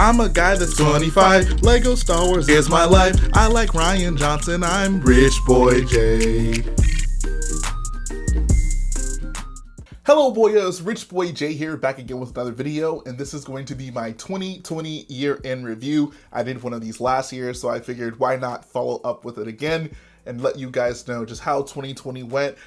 I'm a guy that's 25. Lego Star Wars is my life. I like Ryan Johnson. I'm Rich Boy J. Hello boyos, Rich Boy J here, back again with another video, and this is going to be my 2020 year-end review. I did one of these last year, so I figured why not follow up with it again and let you guys know just how 2020 went.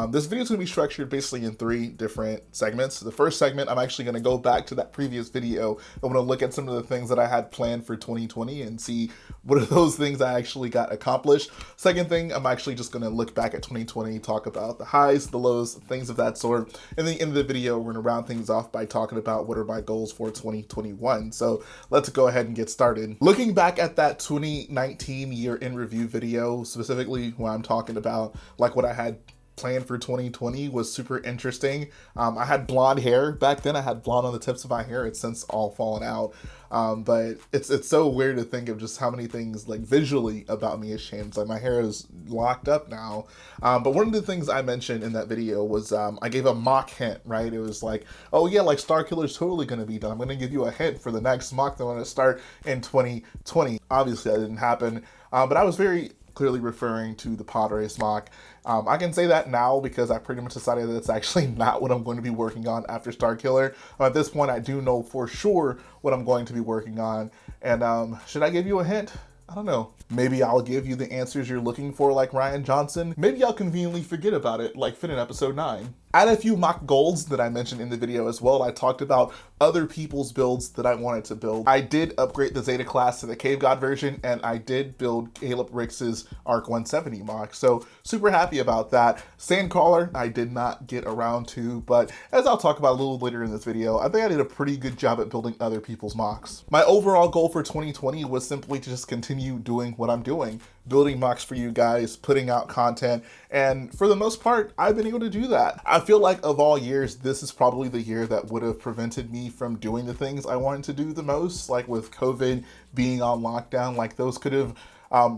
This video is going to be structured basically in 3 different segments. The first segment, I'm actually going to go back to that previous video. I'm going to look at some of the things that I had planned for 2020 and see what are those things I actually got accomplished. Second thing, I'm actually just going to look back at 2020, talk about the highs, the lows, things of that sort. And at the end of the video, we're going to round things off by talking about what are my goals for 2021. So let's go ahead and get started. Looking back at that 2019 year-end review video, specifically when I'm talking about like what I had planned for 2020 was super interesting. I had blonde hair back then. I had blonde on the tips of my hair. It's since all fallen out. But it's so weird to think of just how many things like visually about me has changed. Like my hair is locked up now. But one of the things I mentioned in that video was I gave a mock hint, right? It was like, oh yeah, like Star Killer's totally going to be done. I'm going to give you a hint for the next mock that I'm going to start in 2020. Obviously that didn't happen. But I was very clearly referring to the pod race mock. I can say that now because I pretty much decided that it's actually not what I'm going to be working on after Star Killer. At this point, I do know for sure what I'm going to be working on. And should I give you a hint? I don't know. Maybe I'll give you the answers you're looking for like Ryan Johnson. Maybe I'll conveniently forget about it like Finn in episode 9. I had a few mock goals that I mentioned in the video as well. I talked about other people's builds that I wanted to build. I did upgrade the Zeta class to the Cave God version, and I did build Caleb Rix's Arc 170 mock. So super happy about that. Sandcrawler, I did not get around to, but as I'll talk about a little later in this video, I think I did a pretty good job at building other people's mocks. My overall goal for 2020 was simply to just continue doing what I'm doing, building mocks for you guys, putting out content, and for the most part, I've been able to do that. I feel like of all years, this is probably the year that would have prevented me from doing the things I wanted to do the most, like with COVID being on lockdown. Like those could have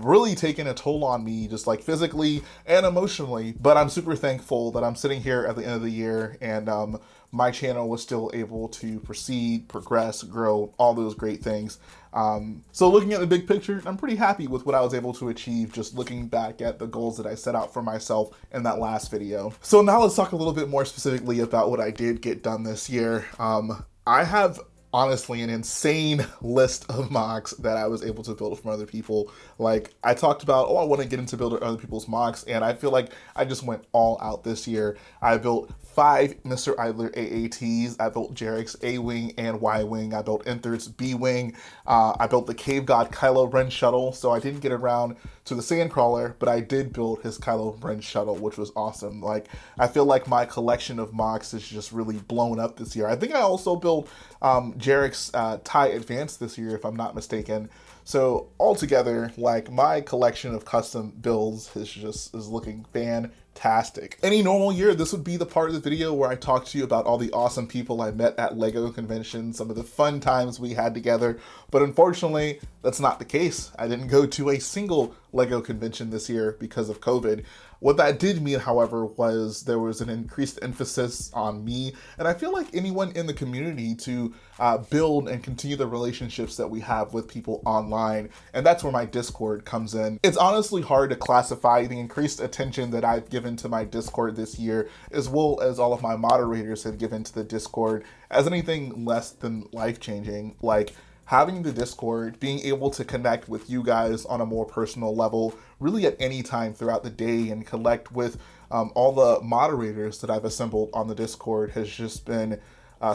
really taken a toll on me, just like physically and emotionally. But I'm super thankful that I'm sitting here at the end of the year and my channel was still able to proceed, progress, grow, all those great things. So looking at the big picture, I'm pretty happy with what I was able to achieve just looking back at the goals that I set out for myself in that last video. So now let's talk a little bit more specifically about what I did get done this year. I have honestly an insane list of mocks that I was able to build from other people. Like I talked about, oh, I want to get into building other people's mocks, and I feel like I just went all out this year. I built 5 Mr. Idler AATs. I built Jarek's A-Wing and Y-Wing. I built Enther's B-Wing. I built the Cave God Kylo Ren shuttle, so I didn't get around to the Sandcrawler, but I did build his Kylo Ren shuttle, which was awesome. Like, I feel like my collection of mocks is just really blown up this year. I think I also built Jarek's TIE Advance this year, if I'm not mistaken. So altogether, like my collection of custom builds is looking fantastic. Any normal year, this would be the part of the video where I talk to you about all the awesome people I met at LEGO conventions, some of the fun times we had together. But unfortunately, that's not the case. I didn't go to a single LEGO convention this year because of COVID. What that did mean, however, was there was an increased emphasis on me, and I feel like anyone in the community to build and continue the relationships that we have with people online, and that's where my Discord comes in. It's honestly hard to classify the increased attention that I've given to my Discord this year, as well as all of my moderators have given to the Discord, as anything less than life-changing. Like, having the Discord, being able to connect with you guys on a more personal level, really at any time throughout the day, and collect with all the moderators that I've assembled on the Discord has just been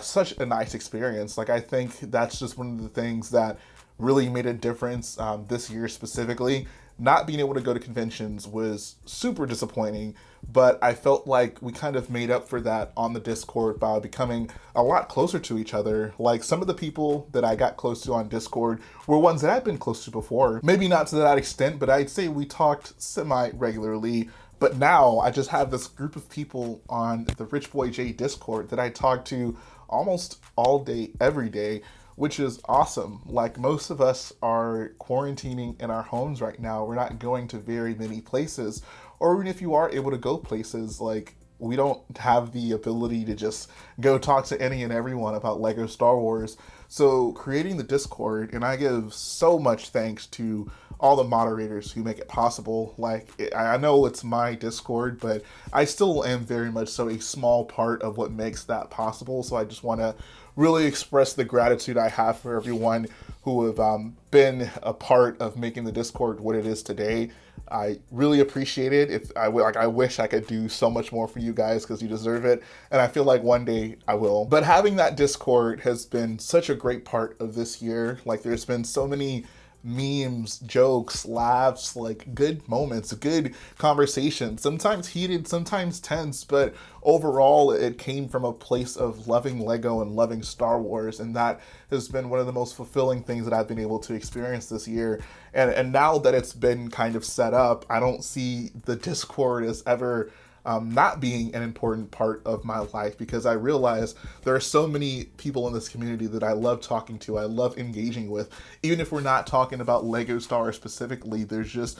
such a nice experience. Like, I think that's just one of the things that really made a difference this year specifically. Not being able to go to conventions was super disappointing, but I felt like we kind of made up for that on the Discord by becoming a lot closer to each other. Like some of the people that I got close to on Discord were ones that I'd been close to before. Maybe not to that extent, but I'd say we talked semi-regularly. But now I just have this group of people on the Rich Boy J Discord that I talk to almost all day, every day, which is awesome. Like most of us are quarantining in our homes right now. We're not going to very many places, or even if you are able to go places, like we don't have the ability to just go talk to any and everyone about Lego Star Wars. So creating the Discord, and I give so much thanks to all the moderators who make it possible. Like, I know it's my Discord, but I still am very much so a small part of what makes that possible. So I just want to really express the gratitude I have for everyone who have been a part of making the Discord what it is today. I really appreciate it. If I wish I could do so much more for you guys because you deserve it, and I feel like one day I will. But having that Discord has been such a great part of this year. Like, there's been so many memes, jokes, laughs, like good moments, good conversations, sometimes heated, sometimes tense, but overall it came from a place of loving Lego and loving Star Wars, and that has been one of the most fulfilling things that I've been able to experience this year. And now that it's been kind of set up, I don't see the Discord as ever not being an important part of my life, because I realize there are so many people in this community that I love talking to, I love engaging with. Even if we're not talking about Lego Star Wars specifically, there's just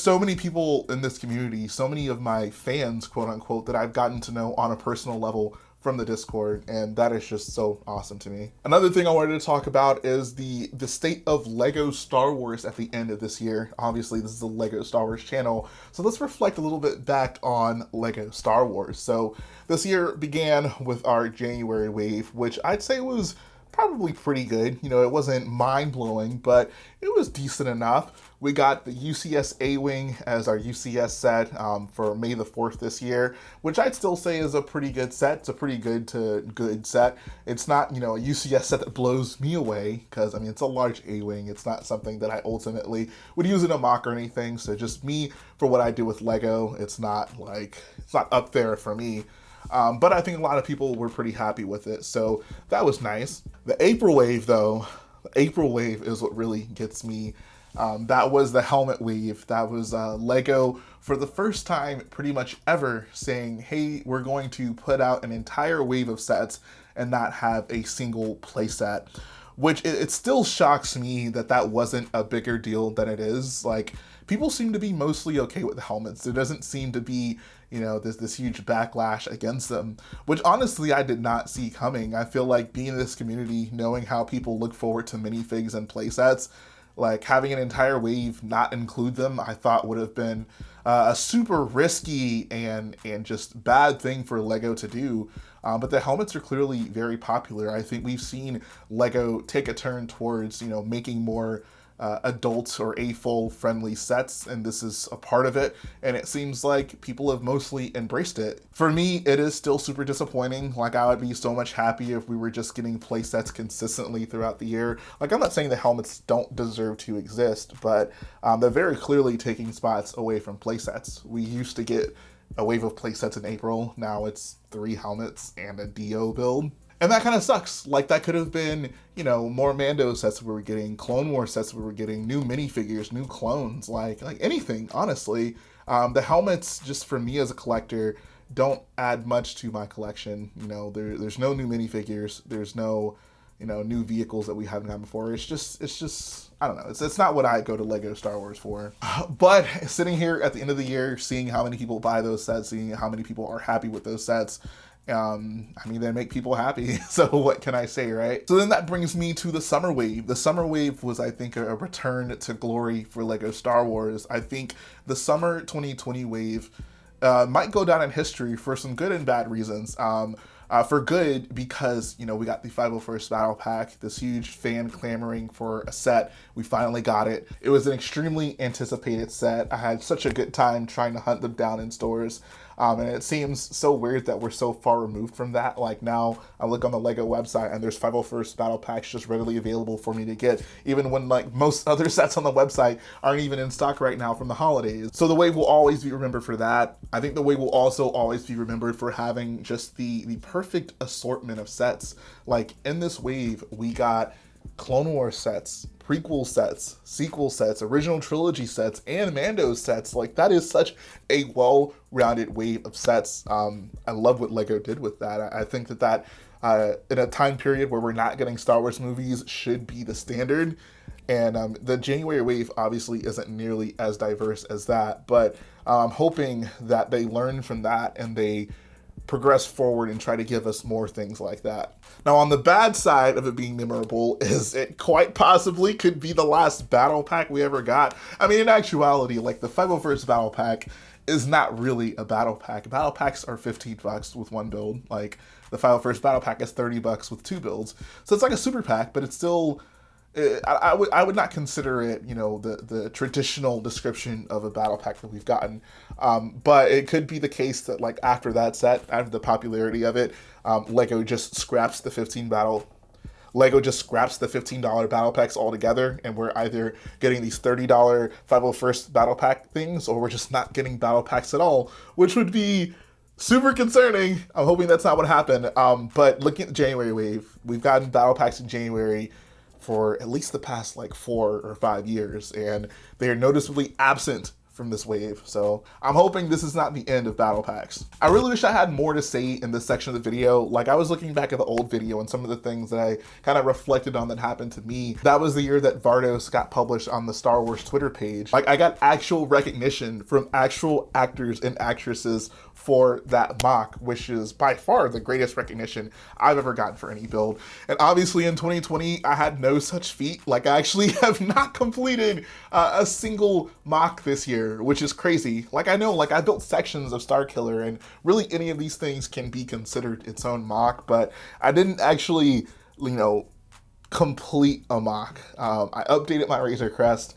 so many people in this community, so many of my fans, quote unquote, that I've gotten to know on a personal level from the Discord, and that is just so awesome to me. Another thing I wanted to talk about is the state of Lego Star Wars at the end of this year. Obviously, this is a Lego Star Wars channel, so let's reflect a little bit back on Lego Star Wars. So this year began with our January wave, which I'd say was probably pretty good. You know, it wasn't mind-blowing, but it was decent enough. We got the UCS A-Wing as our UCS set for May the 4th this year, which I'd still say is a pretty good set. It's a pretty good to good set. It's not, you know, a UCS set that blows me away, because, I mean, it's a large A-Wing. It's not something that I ultimately would use in a mock or anything. So just me, for what I do with Lego, it's not up there for me. But I think a lot of people were pretty happy with it, so that was nice. The April wave, though, the April wave is what really gets me. That was the helmet wave. That was Lego for the first time pretty much ever saying, hey, we're going to put out an entire wave of sets and not have a single playset. Which it still shocks me that that wasn't a bigger deal than it is. Like, people seem to be mostly okay with the helmets. There doesn't seem to be, you know, this huge backlash against them, which honestly I did not see coming. I feel like being in this community, knowing how people look forward to minifigs and playsets, like having an entire wave not include them, I thought would have been a super risky and just bad thing for Lego to do. But the helmets are clearly very popular. I think we've seen Lego take a turn towards, you know, making more adult or AFOL friendly sets, and this is a part of it, and it seems like people have mostly embraced it. For me, it is still super disappointing. Like, I would be so much happier if we were just getting play sets consistently throughout the year. Like, I'm not saying the helmets don't deserve to exist, but they're very clearly taking spots away from play sets. We used to get a wave of play sets in April. Now it's 3 helmets and a DO build. And that kind of sucks. Like, that could have been, you know, more Mando sets we were getting, Clone Wars sets we were getting, new minifigures, new clones, like anything, honestly. The helmets, just for me as a collector, don't add much to my collection. You know, there's no new minifigures, there's no, you know, new vehicles that we haven't had before. It's just, I don't know. It's not what I go to Lego Star Wars for. But sitting here at the end of the year, seeing how many people buy those sets, seeing how many people are happy with those sets, I mean, they make people happy. So what can I say, right? So then that brings me to the summer wave. The summer wave was, I think, a return to glory for Lego Star Wars. I think the summer 2020 wave might go down in history for some good and bad reasons. For good, because, you know, we got the 501st Battle Pack, this huge fan clamoring for a set. We finally got it. It was an extremely anticipated set. I had such a good time trying to hunt them down in stores. And it seems so weird that we're so far removed from that. Like, now I look on the Lego website and there's 501st Battle Packs just readily available for me to get, even when, like, most other sets on the website aren't even in stock right now from the holidays. So the wave will always be remembered for that. I think the wave will also always be remembered for having just the perfect assortment of sets. Like, in this wave, we got Clone Wars sets, prequel sets, sequel sets, original trilogy sets, and Mando sets. Like, that is such a well-rounded wave of sets. I love what Lego did with that. I think that in a time period where we're not getting Star Wars movies should be the standard. And the January wave obviously isn't nearly as diverse as that, but I'm hoping that they learn from that and they progress forward and try to give us more things like that. Now, on the bad side of it being memorable is it quite possibly could be the last battle pack we ever got. I mean, in actuality, like the 501st battle pack is not really a battle pack. Battle packs are $15 with one build. Like the 501st battle pack is $30 with two builds. So it's like a super pack, but it's still, I would not consider it, you know, the traditional description of a battle pack that we've gotten. But it could be the case that like after that set, after the popularity of it, LEGO just scraps the $15 battle packs altogether, and we're either getting these $30 501st battle pack things, or we're just not getting battle packs at all, which would be super concerning. I'm hoping that's not what happened. But looking at the January wave, we've gotten battle packs in January for at least the past like 4 or 5 years, and they are noticeably absent from this wave. So I'm hoping this is not the end of battle packs. I really wish I had more to say in this section of the video. Like I was looking back at the old video and some of the things that I kind of reflected on that happened to me. That was the year that Vardos got published on the Star Wars Twitter page. Like I got actual recognition from actual actors and actresses for that MOC, which is by far the greatest recognition I've ever gotten for any build. And obviously in 2020, I had no such feat. Like I actually have not completed a single MOC this year, which is crazy. Like I know, like I built sections of Starkiller, and really any of these things can be considered its own MOC, but I didn't actually, you know, complete a MOC. I updated my Razor Crest.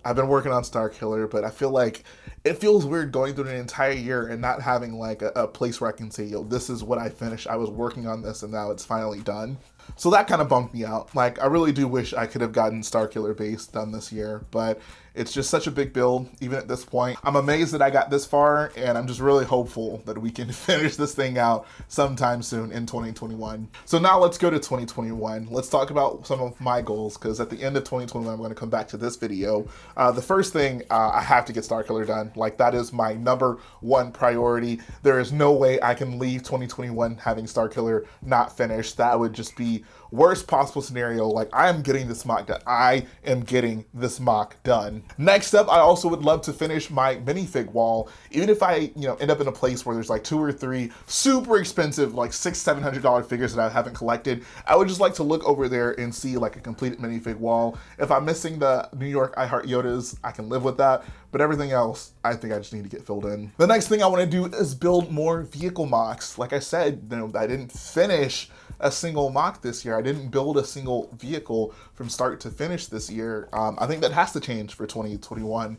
I've been working on Starkiller, but I feel like it feels weird going through an entire year and not having like a place where I can say, yo, this is what I finished. I was working on this and now it's finally done. So that kind of bumped me out. Like, I really do wish I could have gotten Starkiller base done this year, but it's just such a big build, even at this point. I'm amazed that I got this far, and I'm just really hopeful that we can finish this thing out sometime soon in 2021. So now let's go to 2021. Let's talk about some of my goals, because at the end of 2021, I'm going to come back to this video. The first thing, I have to get Starkiller done. Like, that is my #1 priority. There is no way I can leave 2021 having Starkiller not finished. That would just be worst possible scenario. Like, I am getting this MOC done. I am getting this MOC done. Next up, I also would love to finish my minifig wall. Even if I, you know, end up in a place where there's like 2 or 3 super expensive, like $600-700 figures that I haven't collected, I would just like to look over there and see like a completed minifig wall. If I'm missing the New York I Heart Yodas, I can live with that. But everything else, I think I just need to get filled in. The next thing I want to do is build more vehicle MOCs. Like I said, you know, I didn't finish a single MOC this year. I didn't build a single vehicle from start to finish this year. I think that has to change for 2021.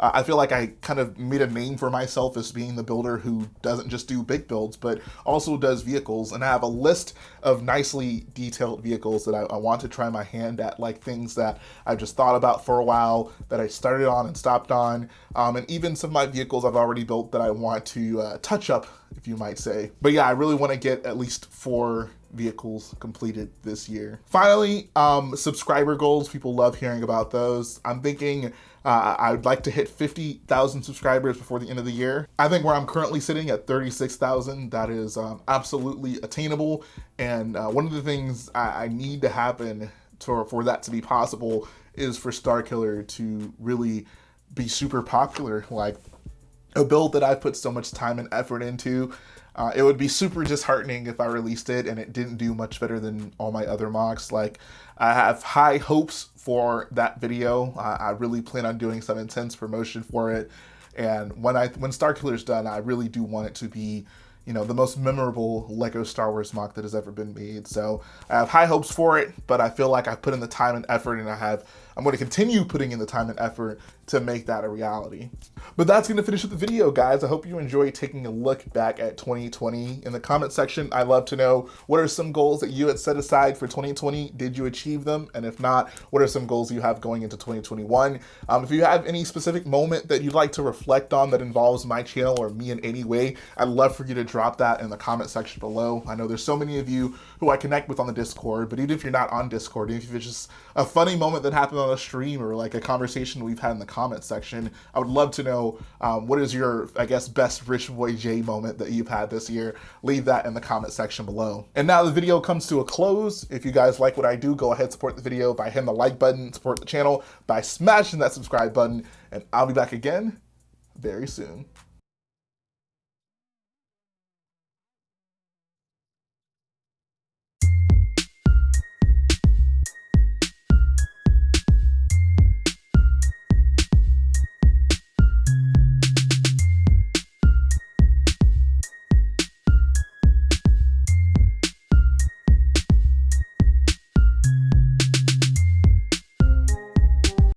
I feel like I kind of made a name for myself as being the builder who doesn't just do big builds, but also does vehicles. And I have a list of nicely detailed vehicles that I want to try my hand at, like things that I've just thought about for a while, that I started on and stopped on. And even some of my vehicles I've already built that I want to touch up, if you might say. But yeah, I really want to get at least 4 vehicles completed this year. Finally, subscriber goals. People love hearing about those. I'm thinking I'd like to hit 50,000 subscribers before the end of the year. I think where I'm currently sitting at 36,000, that is absolutely attainable. And one of the things I need to happen for that to be possible is for Starkiller to really be super popular. Like a build that I've put so much time and effort into. It would be super disheartening if I released it and it didn't do much better than all my other MOCs. Like, I have high hopes for that video. I really plan on doing some intense promotion for it. And when Starkiller's done, I really do want it to be, you know, the most memorable LEGO Star Wars MOC that has ever been made. So I have high hopes for it, but I feel like I've put in the time and effort, and I'm going to continue putting in the time and effort to make that a reality. But that's going to finish up the video, guys. I hope you enjoyed taking a look back at 2020. In the comment section, I'd love to know, what are some goals that you had set aside for 2020? Did you achieve them? And if not, what are some goals you have going into 2021? If you have any specific moment that you'd like to reflect on that involves my channel or me in any way, I'd love for you to drop that in the comment section below. I know there's so many of you who I connect with on the Discord, but even if you're not on Discord, even if it's just a funny moment that happened on a stream or like a conversation we've had in the comment section, I would love to know what is your, I guess, best Rich Boy J moment that you've had this year. Leave that in the comment section below. And now the video comes to a close. If you guys like what I do, go ahead, support the video by hitting the like button, support the channel by smashing that subscribe button, and I'll be back again very soon.